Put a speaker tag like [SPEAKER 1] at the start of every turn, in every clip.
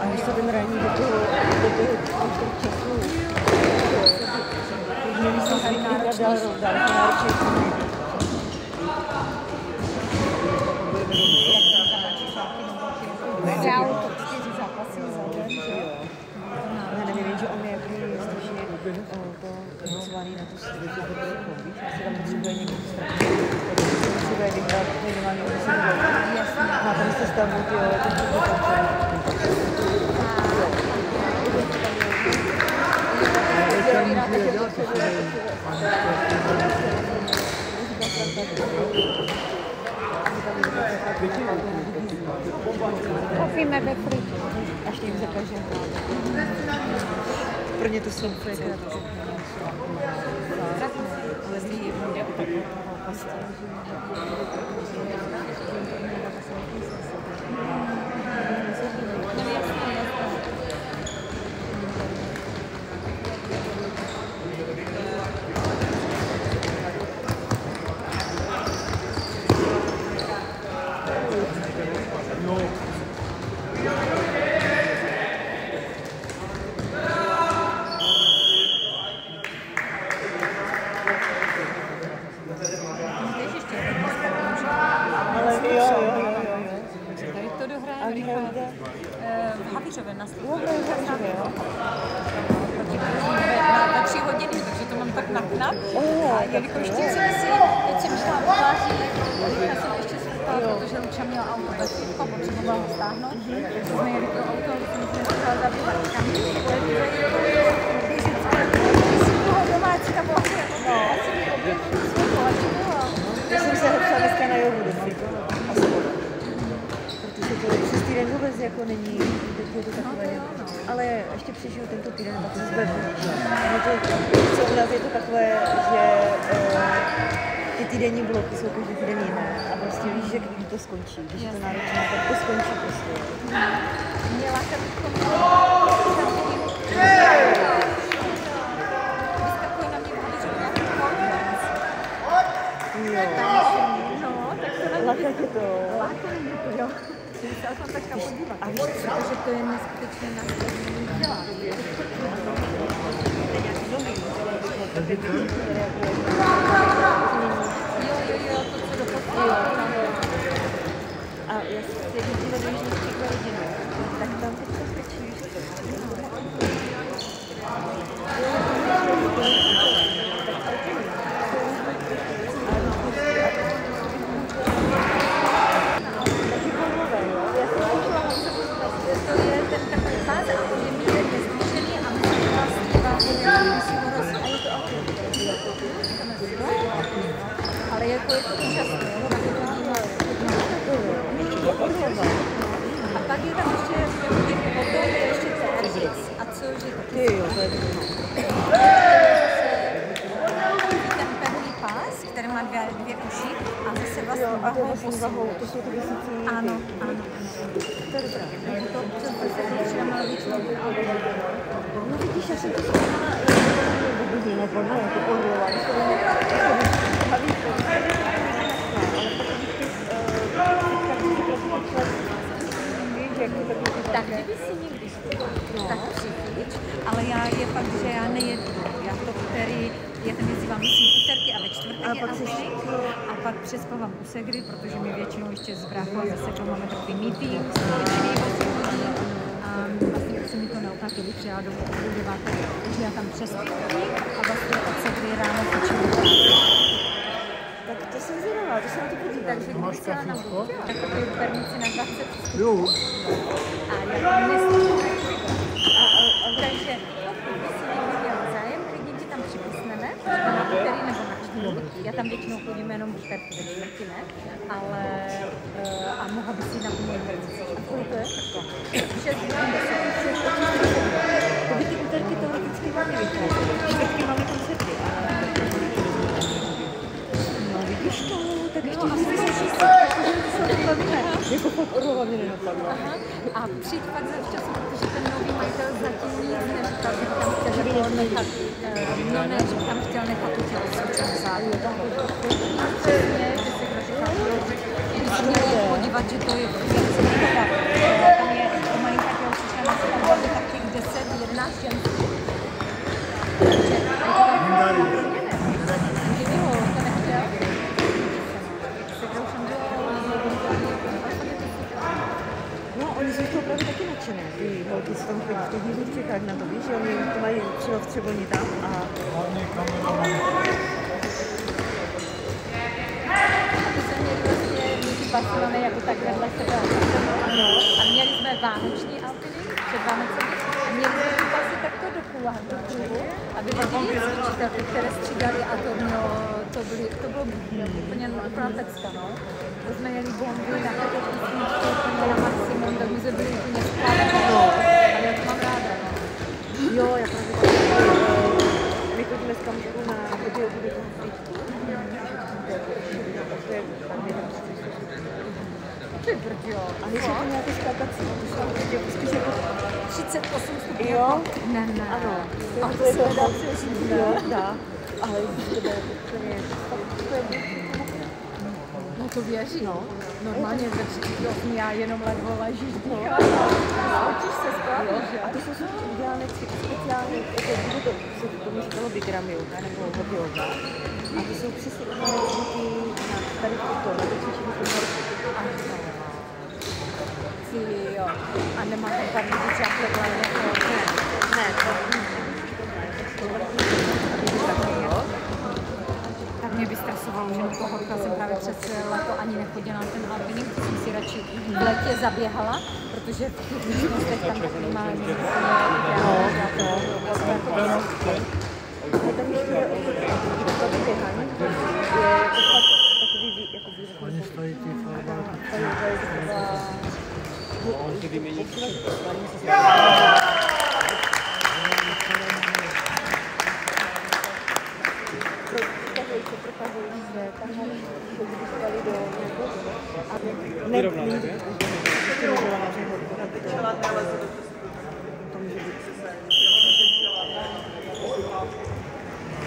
[SPEAKER 1] A když to ten raní do toho času, měli jsme tady náročnější. Já to 4 zápasy za den, že jo. Já nevím, že on je strašně pracovaný na tu světě, asi tam potřebuje někdo strašně. Potřebuje vyhrát minimálně 10 let. Má tam sestavu, Kofíme ve friku, až jim zakaže. Pro ně to jsou friky. Ale z ní bude opakovat pasta.
[SPEAKER 2] V Havířově na na 3 hodiny, takže to mám tak naknat. A jelikož teď jsem šla v pláži, já jsem ještě zvrtala, protože Luča měla auto bez světla, potřebovala ho stáhnout. Takže jsme jeli pro auto, ale jsem se nechala zabývat kamí. Domáčka byla asi
[SPEAKER 1] Já jsem se hopsala dneska na jogu doma. Protože to přes týden vůbec jako není, teď je to takové, ale ještě přežiju tento týden, tak to zbyt. Co u nás je to takové, že ty týdenní bloky jsou každý týden jiné a vlastně víš, že když to skončí, když je to náročné, tak to skončí prostě.
[SPEAKER 2] Měla jsem vyskakuje na mě v Havířově nějaký konference. No, tak to na mě.
[SPEAKER 1] Láká tě to?
[SPEAKER 2] Láká mě to, jo. Musela jsem takka podívat. A víš, protože to je neskutečně nastavení dělá. Jo, to co doposlala.
[SPEAKER 1] A já si jezdíme do Jižních Čech rodinu, tak tam teď se stačí,
[SPEAKER 2] ale jako je to úžasné. A pak je tam ještě potom je ještě Terzic. A co, že taky
[SPEAKER 1] jo, to je
[SPEAKER 2] ten pevný pás, který má dvě uši a zase vlastně vahou.
[SPEAKER 1] To jsou ty vysící.
[SPEAKER 2] Ano. To je dobré. To občas se třeba má většinou.
[SPEAKER 1] No vidíš, já jsem to zkoumala, nepadla, jako podlola,
[SPEAKER 2] tak kdyby si někdy tak přijít, ale já je fakt, že já nejedu. Já to úterý, já tam jezdívám myslím úterky a ve čtvrteky a pak přespávám u Segry, protože my většinou ještě z bráchu a ze Segrou máme takový meeting společný 8 hodin a vlastně se mi to neoplatí, když přijela domů o 9, takže já tam přespím a vlastně od Segry ráno počím.
[SPEAKER 1] Tak to jsem zvědavá, to se na to podívám.
[SPEAKER 2] Takže kdybych chtěla na budu, takový permici na 20 stupňů. A já myslím, takže pokud by si někdo dělal zájem, klidně ti tam připisneme, třeba na úterý nebo na čtvrtý. Já tam většinou chodím jenom v úterky, ve čtvrtý ne, ale a mohla by si na umět permici. A kolik to je? 6 hodin 10.
[SPEAKER 1] To by ty úterky teoreticky hlavně vycházely. Čtvrtky máme koncerty. No vidíš to, tak ještě
[SPEAKER 2] no,
[SPEAKER 1] asi se to bavíme. Jako fakt Orlova mě nenapadla.
[SPEAKER 2] A přijď pak za času, protože ten nový majitel zatím nic neříkal, že tam chtěl nechat, no ne, že tam chtěl nechat tu tělocvičnou sálu. Přesně, že se kdo říkal, když se měli podívat, že to je tam je malinká tělocvičná, tam bude tak těch 10, 11 ženských.
[SPEAKER 1] Oni jsou to opravdu taky nadšené, ty holky z tom chodí v těch jiných Čechách na to, víš, že oni to mají třeba v Třeboni tam a...
[SPEAKER 2] To jsme měli vlastně Barcelony jako tak vedle sebe a měli jsme vánoční alpiny před Vánocemi a měli jsme ty pasy takto do kruhu a byly ty cvičitelky, které střídali a to bylo úplně úplná pecka, no. To jsme jeli bomby na takové písničky, úplně na maximum, tak my jsme byli úplně spávané, ale já to mám ráda, no.
[SPEAKER 1] Jo, já právě my chodíme s kamoškou na hodinovku do toho stříčku. To je tam jenom
[SPEAKER 2] Ty brďo.
[SPEAKER 1] a nejsou to nějaké skákací, to jsou prostě spíš jako
[SPEAKER 2] 38 stupňů.
[SPEAKER 1] jo,
[SPEAKER 2] Ne.
[SPEAKER 1] ano,
[SPEAKER 2] Ale
[SPEAKER 1] to je
[SPEAKER 2] to se dá
[SPEAKER 1] přežít, jo, dá, ale to je
[SPEAKER 2] No to věří, no. Normálně ve 38 já jenom ledvo ležíš, dýchám. Učíš se správně, že?
[SPEAKER 1] a to jsou udělané speciálně, jako to se tomu říkalo Bikram yoga nebo hot yoga. A to jsou přesně udělané cviky na tady to, na to cvičení
[SPEAKER 2] Ty jo. A nemá tam tam lidi čaplet, ale
[SPEAKER 1] ne,
[SPEAKER 2] tak mě by stresovalo, že to horka jsem právě přes leto ani nechodila na ten alpining, to jsem si radši v létě zaběhala, protože v těch místnostech tam takový má
[SPEAKER 1] tam ještě je to běhání, je to fakt takový jako výrobný.
[SPEAKER 3] Oni stojí ty farbáky.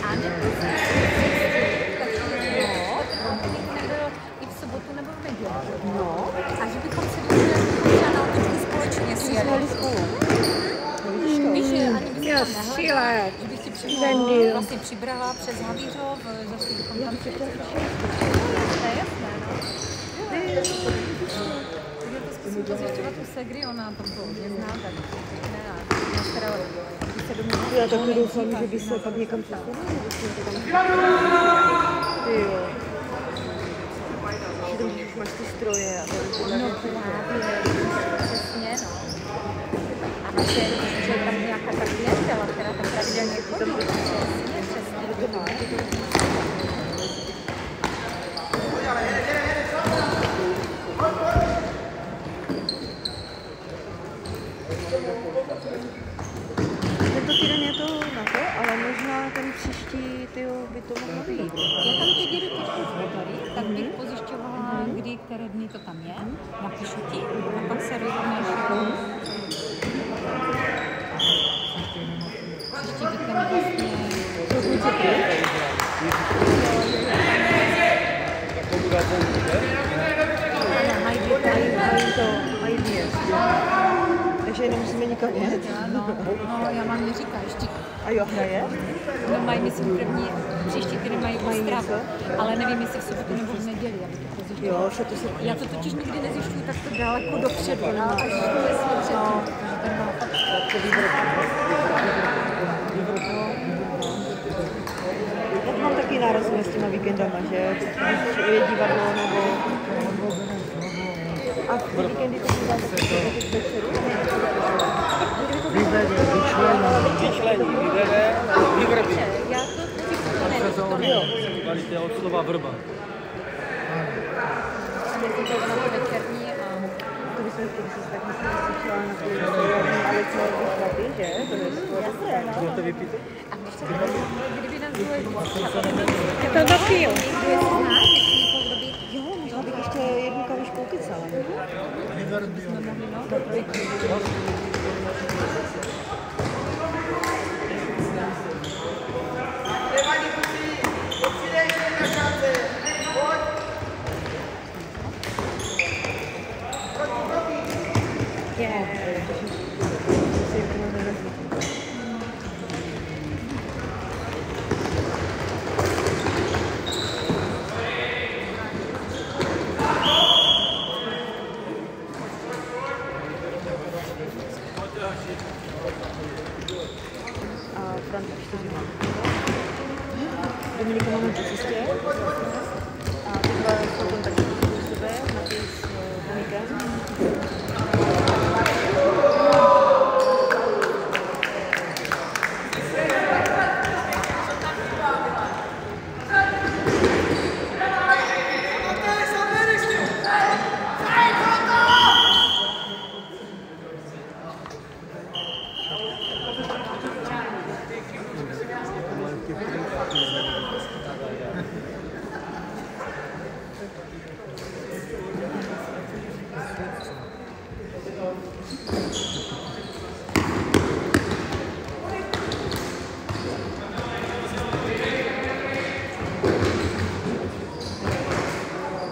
[SPEAKER 2] A nebo i v sobotu nebo v neděli.
[SPEAKER 1] No.
[SPEAKER 2] A že bychom se vybrali na autobus společně sjeli. Víš, že ani by se tam nehledala, že bych ti přímo vlastně přibrala přes Havířov, zase bychom tam přišli. To je jasné, no. Zkusím pozvětšovat u Segry, ona to hodně zná, tak ne, a teda, když se domů...
[SPEAKER 1] Já taky doufám, že by se pak někam přesunula. Ty jo. Že tam už máš ty stroje a to je
[SPEAKER 2] no právě, přesně, no. A že je tam nějaká ta klientela, která tam pravidelně chodí. Přesně.
[SPEAKER 1] Tento týden je to na to, ale možná ten příští by to mohlo být.
[SPEAKER 2] Já tam teď jedu teď v úterý, tak bych pozjišťovala, kdy, které dny to tam je, napíšu ti a pak se rozhodneš. Příští víkend vlastně...
[SPEAKER 1] Mají výjezd. Takže nemusíme nikam jet.
[SPEAKER 2] No, já mám Jiříka ještě.
[SPEAKER 1] A jo, hraje?
[SPEAKER 2] No mají, myslím, příští týden mají Ostravu, ale nevím, jestli v sobotu nebo v neděli, aby to pozjišťovala.
[SPEAKER 1] Jo, že to se...
[SPEAKER 2] Já to totiž nikdy nezjišťuji takto daleko dopředu, až těsně předtím, protože ten má fakt...
[SPEAKER 1] Já mám taky nárazné s těma víkendama, že je divadlo nebo... A ty víkendy to bývá takový večeru?
[SPEAKER 3] Vyčlení, vyvrbí.
[SPEAKER 2] Já to nevím.
[SPEAKER 3] Kvalitě od slova vrba.
[SPEAKER 2] A je to na večerní a...
[SPEAKER 1] To bychom chtěli se tak myslím, že slyšela na ty ale co vychlapy, že? To je jasné, no.
[SPEAKER 3] Chcete vypít?
[SPEAKER 2] A když se kdyby nás bylo víc,
[SPEAKER 1] to dopiju.
[SPEAKER 2] Kdo je znáš, jestli někoho, kdo by...
[SPEAKER 1] Jo, možná bych ještě jednu kavičku ukecala.
[SPEAKER 2] jsme mohli na trojku.
[SPEAKER 1] A Franta 4 má. Dominika máme po cestě. A ty dva jsou tam taky u sebe, Matěj s Dominikem.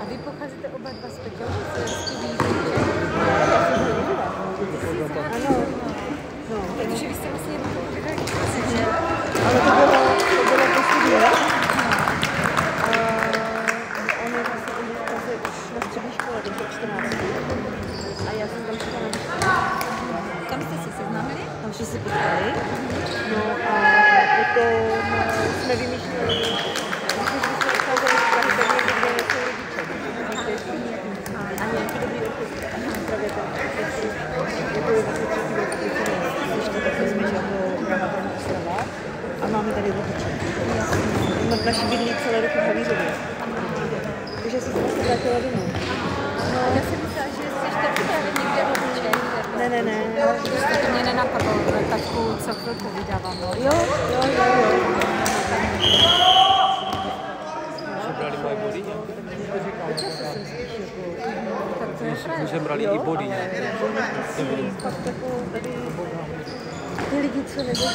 [SPEAKER 2] A vy pocházíte oba dva z Peťova, z studií?
[SPEAKER 1] Ano. No.
[SPEAKER 2] Protože vy jste vlastně jednou vydali, že?
[SPEAKER 1] Ale to bylo po studiu. On je vlastně už na střední škole, to bylo 14. A já jsem tam šla na školu.
[SPEAKER 2] Tam jste se seznámili?
[SPEAKER 1] Tam jsme se potkali. No a potom jsme vymýšleli, když jsme odcházeli z Prahy, tak někdy kde nejsou rodiče. A nějaký dobrý orchestr. A právě ten orchestr, jako je vlastně třetí republiky, když to tak vezme, že jako Praha, Brno, Ostrava. A máme tady rodiče. Naši bydlí celé roky v Havířově. Takže jsem se vlastně vrátila domů.
[SPEAKER 2] No, já jsem myslela, že jste ještě právě někde rodiče.
[SPEAKER 1] Ne.
[SPEAKER 2] To mě nenapadlo, tačku co chvilku vydávám.
[SPEAKER 1] Jo.
[SPEAKER 3] Brali moje body nějaké?
[SPEAKER 2] Tak to je
[SPEAKER 3] My jsme brali i body nějaké.
[SPEAKER 1] Pak takovou tady ty lidi, co nežijou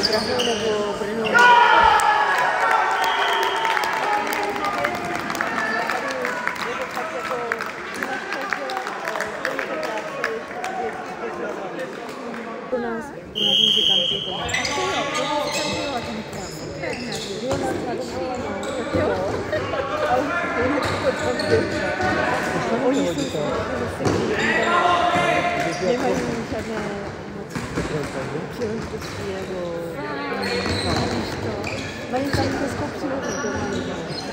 [SPEAKER 1] Prahu nebo Brno. Pro nás muzikanty to má. Oni jsou sekrý, nemají žádné příležitosti nebo mají tam hezkou příležitost.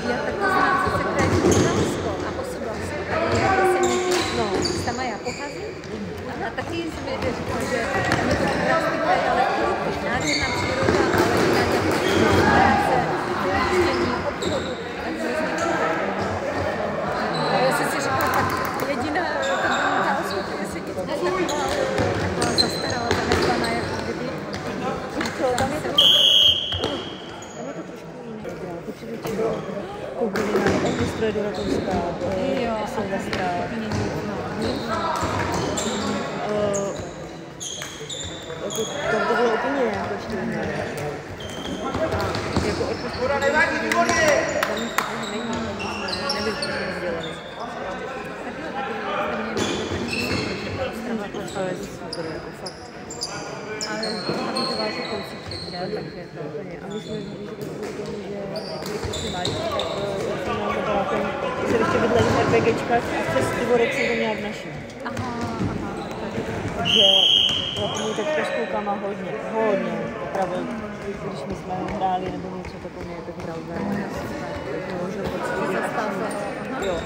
[SPEAKER 2] Já taky znám se sekretní Šumavsko a Osobovsko. Tady je Jeseníky, tam já pocházím. A taky jsem mi říkal, že tam je to krásný kraj, ale nádherná příroda, ale i nějaké práce, čtení, obchodu. A já jsem si říkala, tak jediná otázka, jestli je taková zastarala, zanedbaná, jako kdyby.
[SPEAKER 1] Tam je to trošku jiné. Potřebuji Koubelina, orchestra do Rakouska, Silvestra. To bylo úplně jako ještě jiné. Jako orchestra nevadí, výborně! Tam nic takového není, nebyl to, že nedělali. Ale super, jako fakt.
[SPEAKER 2] Ale aby to vás kousíček, takže to
[SPEAKER 1] úplně. A my jsme měli, že když si mají, tak jsem měla zabalátem, že se ještě bydleli v RPGčkách a přes dvorek se to nějak našli. Takže vlastně teďka s klukama hodně, opravdu, když my jsme hráli nebo něco takového, tak pravda. Že jo.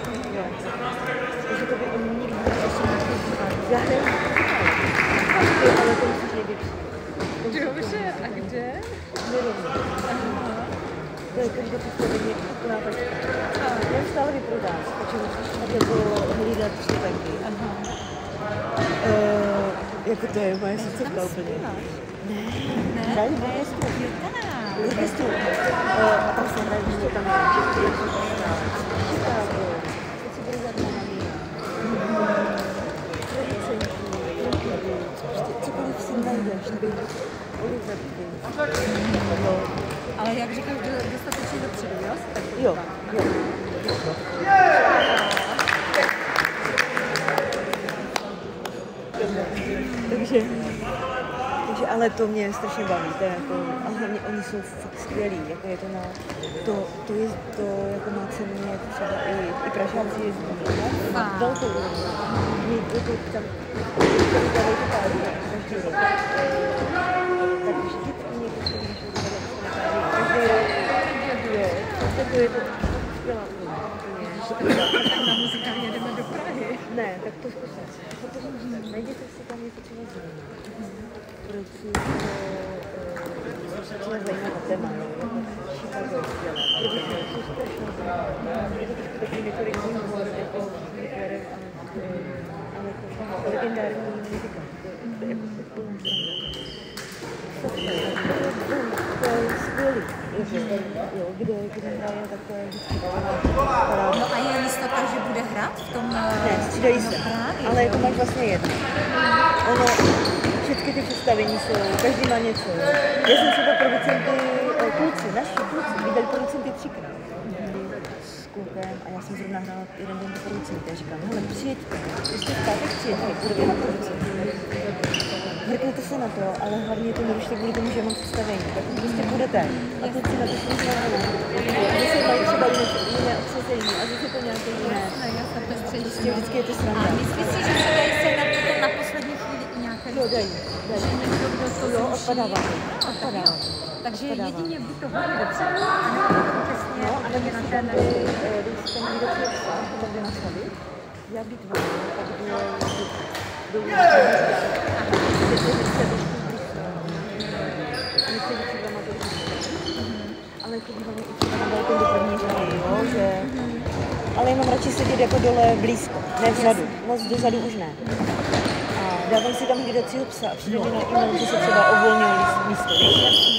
[SPEAKER 1] Takže to by on nikdy já hraju ale to musíš někdy přijít.
[SPEAKER 2] Dobře, a kde?
[SPEAKER 1] Nerovně. To je každé představení úplná tačka. Já stále vyprodám, takže musíš tak jako hlídat vstupenky. Jako to je moje srdcovka úplně. Ne, hrají v orchestru. V orchestru. A tam se hrají, že tam je Chicago. Teď si budu dát na
[SPEAKER 2] Ale jak říkáš, dostatečně dopředu, jo? Tak
[SPEAKER 1] Jo. Takže ale to mě strašně baví, to je jako, a hlavně oni jsou fakt skvělí, jako je to na, to jako má cenu, jak třeba i Pražáci jezdí, na velkou úrovni. Jako tam, dávají to pádí, každý rok, tak vždycky někdo se vyšel každý rok, jo, tak je to skvělá úrovně.
[SPEAKER 2] na muzikální jedeme do Prahy.
[SPEAKER 1] Ne, tak to zkuste. Najděte si tam něco třeba zajímavé. Protože to je zajímavé téma, Chicago je skvělé. Protože jsou strašně zajímavé. Je to trošku takový metodický humor, jako Hitlerem, ale jako legendární muzika. To je jako plná strana. To je skvělý. Jo, kde hraje takové vždycky parády.
[SPEAKER 2] No a je jistota, že bude hrát v tom?
[SPEAKER 1] Ne, střídají se, ale to máš vlastně jedno. Ono, všechny ty představení jsou, každý má něco. Já jsem třeba producenty, naši kluci, vydali producenty 3krát. S klukem a já jsem zrovna hrála jeden den do producenty a říkám, hele, přijeďte, ještě v pátek přijeďte, budeme na producenty. Mrkněte se na to, ale hlavně to nerušte kvůli tomu, že mám představení. Tak prostě budete. A kluci na to jsou zvanou. Zase mají třeba jiné obsazení a zase to nějaké jiné. Prostě vždycky je to sranda.
[SPEAKER 2] A myslíš si, že se dají sehnat potom na poslední chvíli i nějaké
[SPEAKER 1] Jo, dají.
[SPEAKER 2] že někdo, kdo to
[SPEAKER 1] Jo,
[SPEAKER 2] zruší?
[SPEAKER 1] odpadává.
[SPEAKER 2] Takže jedině buď to hodně dopředu, anebo potom přesně
[SPEAKER 1] No, a
[SPEAKER 2] hodně
[SPEAKER 1] nebo
[SPEAKER 2] na
[SPEAKER 1] si
[SPEAKER 2] ten...
[SPEAKER 1] tam když se tam někdo přijde, to bude nastavit, já být volný, tak do ale jako býváme i třeba na balkon do první řady, jo, že... Ale já mám radši sedět jako dole blízko, ne vzadu, moc dozadu už ne. A dávám si tam hlídacího psa a přijde mi na e-mail, že se třeba uvolnilo místo, víš?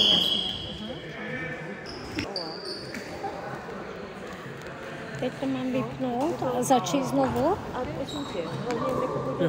[SPEAKER 4] Teď to mám vypnout a začít znovu.
[SPEAKER 1] A prosím tě, hlavně nekupujte